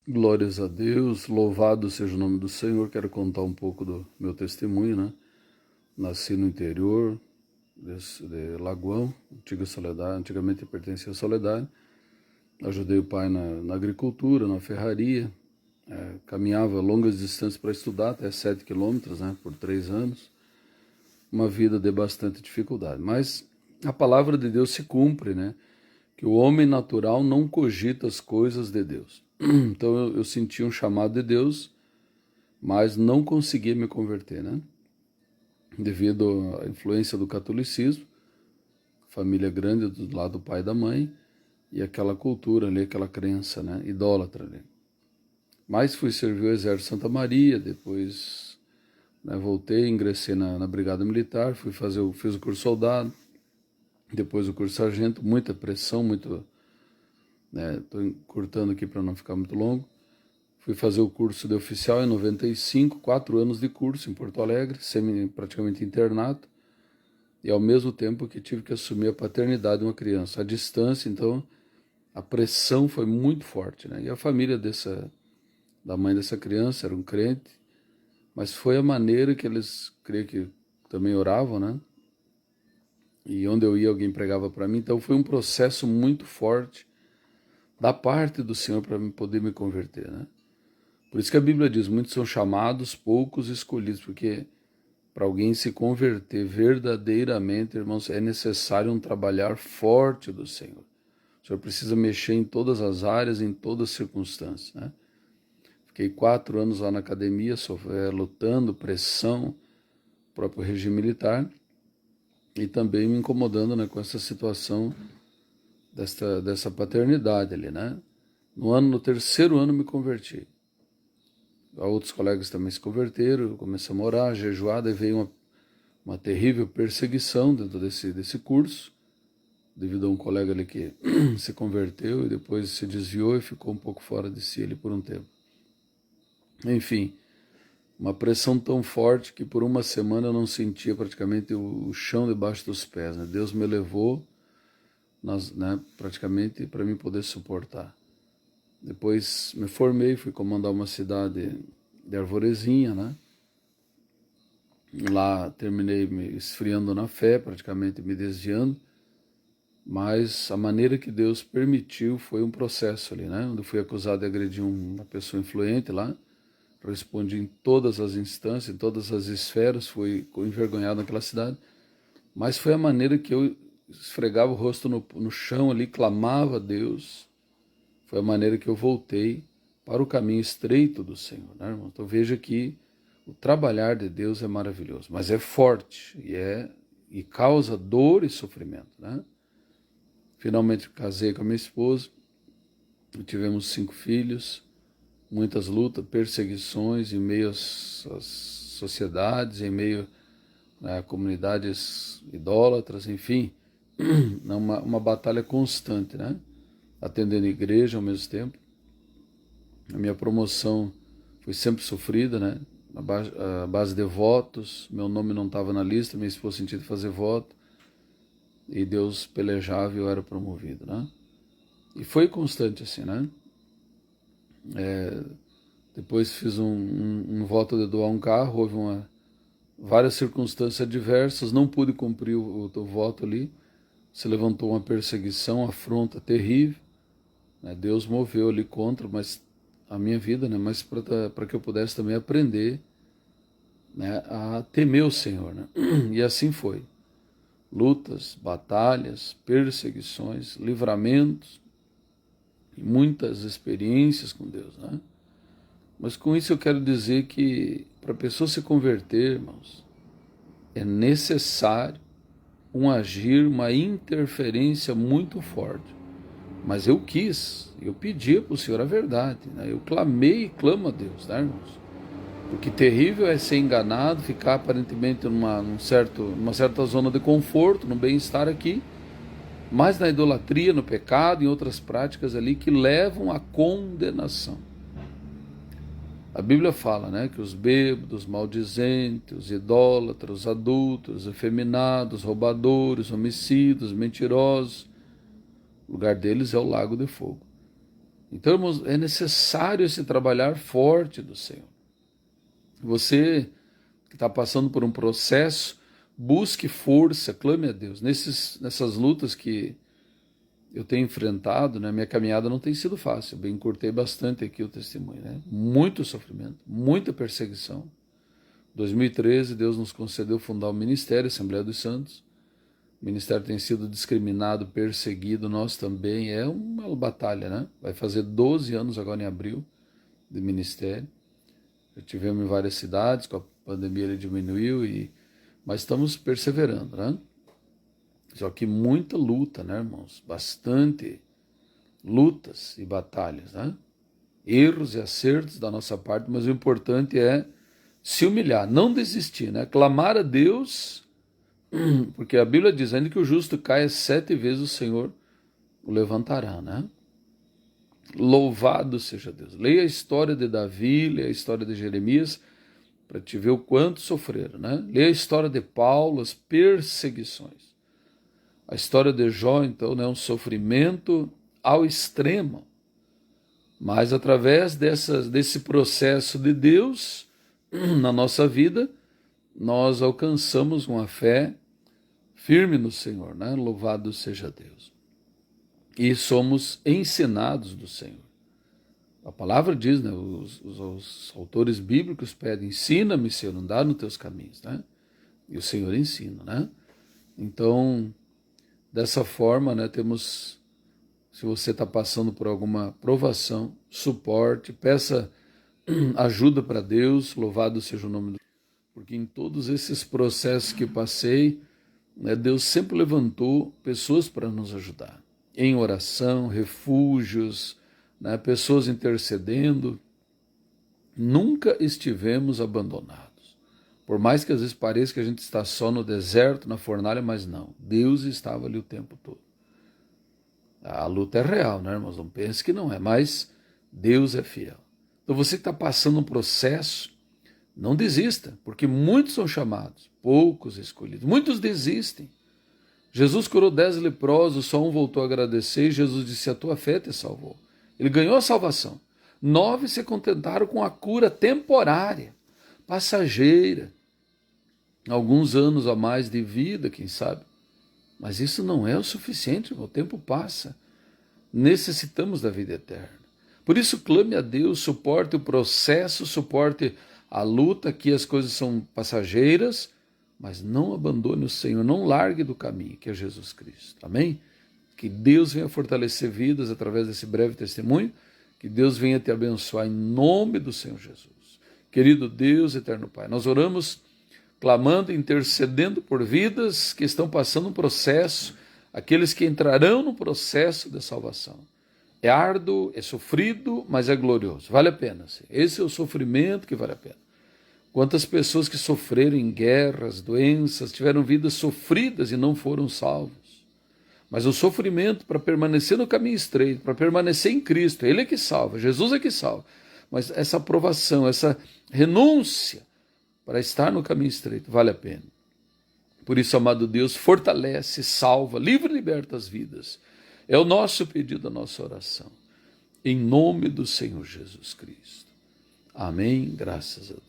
Glórias a Deus, louvado seja o nome do Senhor. Quero contar um pouco do meu testemunho, né? Nasci no interior de Lagoão, antiga Soledade, antigamente pertencia à Soledade. Ajudei o pai na agricultura, na ferraria. Caminhava longas distâncias para estudar, até 7 quilômetros, né? Por 3 anos. Uma vida de bastante dificuldade. Mas a palavra de Deus se cumpre, né? Que o homem natural não cogita as coisas de Deus. Então eu senti um chamado de Deus, mas não conseguia me converter, né? Devido à influência do catolicismo, família grande do lado do pai e da mãe, e aquela cultura ali, aquela crença, né? Idólatra ali. Mas fui servir o Exército Santa Maria, depois, né, voltei, ingressei na Brigada Militar, fiz o curso soldado, depois o curso sargento, muita pressão, muito, né? Estou encurtando aqui para não ficar muito longo. Fui fazer o curso de oficial em 95, 4 anos de curso em Porto Alegre, praticamente internato, e ao mesmo tempo que tive que assumir a paternidade de uma criança. À distância, então, a pressão foi muito forte, né? E a família da mãe dessa criança era um crente, mas foi a maneira que eles, creio que também oravam, né? E onde eu ia, alguém pregava para mim, então foi um processo muito forte da parte do Senhor para poder me converter, né? Por isso que a Bíblia diz, muitos são chamados, poucos escolhidos, porque para alguém se converter verdadeiramente, irmãos, é necessário um trabalhar forte do Senhor. O Senhor precisa mexer em todas as áreas, em todas as circunstâncias, né? Fiquei 4 anos lá na academia, lutando, pressão, próprio regime militar, e também me incomodando, né, com essa situação dessa paternidade ali, né? No terceiro ano me converti. Outros colegas também se converteram, eu comecei a morar, jejuar, daí veio uma terrível perseguição dentro desse curso, devido a um colega ali que se converteu e depois se desviou e ficou um pouco fora de si ali por um tempo. Enfim, uma pressão tão forte que por uma semana eu não sentia praticamente o chão debaixo dos pés, né? Deus me levou, né, praticamente para mim poder suportar. Depois me formei, fui comandar uma cidade de Arvorezinha, né? Lá terminei me esfriando na fé, praticamente me desviando, mas a maneira que Deus permitiu foi um processo ali, né? Onde eu fui acusado de agredir uma pessoa influente lá, respondi em todas as instâncias, em todas as esferas, fui envergonhado naquela cidade, mas foi a maneira que eu esfregava o rosto no chão ali, clamava a Deus, foi a maneira que eu voltei para o caminho estreito do Senhor, né, irmão? Então veja que o trabalhar de Deus é maravilhoso, mas é forte e causa dor e sofrimento, né? Finalmente casei com a minha esposa, tivemos 5 filhos, muitas lutas, perseguições em meio às sociedades, em meio a comunidades idólatras, enfim, uma batalha constante, né? Atendendo a igreja ao mesmo tempo. A minha promoção foi sempre sofrida, né? A base de votos, meu nome não estava na lista, minha esposa sentia de fazer voto, e Deus pelejava e eu era promovido, né? E foi constante assim, né? Depois fiz um voto de doar um carro, houve várias circunstâncias adversas, não pude cumprir o voto ali, se levantou uma perseguição, uma afronta terrível, né? Deus moveu ali contra, mas a minha vida, né? Mas para que eu pudesse também aprender, né, a temer o Senhor, né? E assim foi. Lutas, batalhas, perseguições, livramentos, muitas experiências com Deus, né? Mas com isso eu quero dizer que para a pessoa se converter, irmãos, é necessário um agir, uma interferência muito forte. Mas eu pedi para o Senhor a verdade, né? Eu clamei e clamo a Deus, né, irmãos? Porque terrível é ser enganado, ficar aparentemente numa certa zona de conforto, no bem-estar aqui, mas na idolatria, no pecado, em outras práticas ali que levam à condenação. A Bíblia fala, né, que os bêbados, maldizentes, os idólatras, os adúlteros, efeminados, roubadores, homicidas, mentirosos, o lugar deles é o lago de fogo. Então, irmãos, é necessário esse trabalhar forte do Senhor. Você que está passando por um processo, busque força, clame a Deus. Nessas lutas que eu tenho enfrentado, né, minha caminhada não tem sido fácil. Eu bem encurtei bastante aqui o testemunho, né? Muito sofrimento, muita perseguição. Em 2013, Deus nos concedeu fundar o Ministério, Assembleia dos Santos. O ministério tem sido discriminado, perseguido, nós também. É uma batalha, né? Vai fazer 12 anos agora em abril de ministério. Já tivemos em várias cidades, com a pandemia ele diminuiu, mas estamos perseverando, né? Só que muita luta, né, irmãos? Bastante lutas e batalhas, né? Erros e acertos da nossa parte, mas o importante é se humilhar, não desistir, né? Clamar a Deus, porque a Bíblia diz, ainda que o justo caia 7 vezes, o Senhor o levantará, né? Louvado seja Deus. Leia a história de Davi, leia a história de Jeremias, para te ver o quanto sofreram, né? Leia a história de Paulo, as perseguições. A história de Jó, então, é um sofrimento ao extremo. Mas através desse processo de Deus na nossa vida, nós alcançamos uma fé firme no Senhor, né? Louvado seja Deus. E somos ensinados do Senhor. A palavra diz, né? Os autores bíblicos pedem, ensina-me, Senhor, a andar nos teus caminhos, né? E o Senhor ensina, né? Então, dessa forma, né, temos, se você está passando por alguma provação, suporte, peça ajuda para Deus, louvado seja o nome do Senhor. Porque em todos esses processos que passei, né, Deus sempre levantou pessoas para nos ajudar. Em oração, refúgios, né, pessoas intercedendo. Nunca estivemos abandonados. Por mais que às vezes pareça que a gente está só no deserto, na fornalha, mas não. Deus estava ali o tempo todo. A luta é real, né, irmãos? Não pense que não é, mas Deus é fiel. Então você que está passando um processo, não desista, porque muitos são chamados, poucos escolhidos. Muitos desistem. Jesus curou 10 leprosos, só um voltou a agradecer e Jesus disse, a tua fé te salvou. Ele ganhou a salvação. 9 se contentaram com a cura temporária, passageira. Alguns anos a mais de vida, quem sabe. Mas isso não é o suficiente, o tempo passa. Necessitamos da vida eterna. Por isso, clame a Deus, suporte o processo, suporte a luta, que as coisas são passageiras, mas não abandone o Senhor, não largue do caminho, que é Jesus Cristo. Amém? Que Deus venha fortalecer vidas através desse breve testemunho, que Deus venha te abençoar em nome do Senhor Jesus. Querido Deus, eterno Pai, nós oramos clamando, intercedendo por vidas que estão passando um processo, aqueles que entrarão no processo de salvação. É árduo, é sofrido, mas é glorioso. Vale a pena. Esse é o sofrimento que vale a pena. Quantas pessoas que sofreram em guerras, doenças, tiveram vidas sofridas e não foram salvos. Mas o sofrimento para permanecer no caminho estreito, para permanecer em Cristo, Ele é que salva, Jesus é que salva. Mas essa aprovação, essa renúncia para estar no caminho estreito, vale a pena. Por isso, amado Deus, fortalece, salva, livra e liberta as vidas. É o nosso pedido, a nossa oração. Em nome do Senhor Jesus Cristo. Amém. Graças a Deus.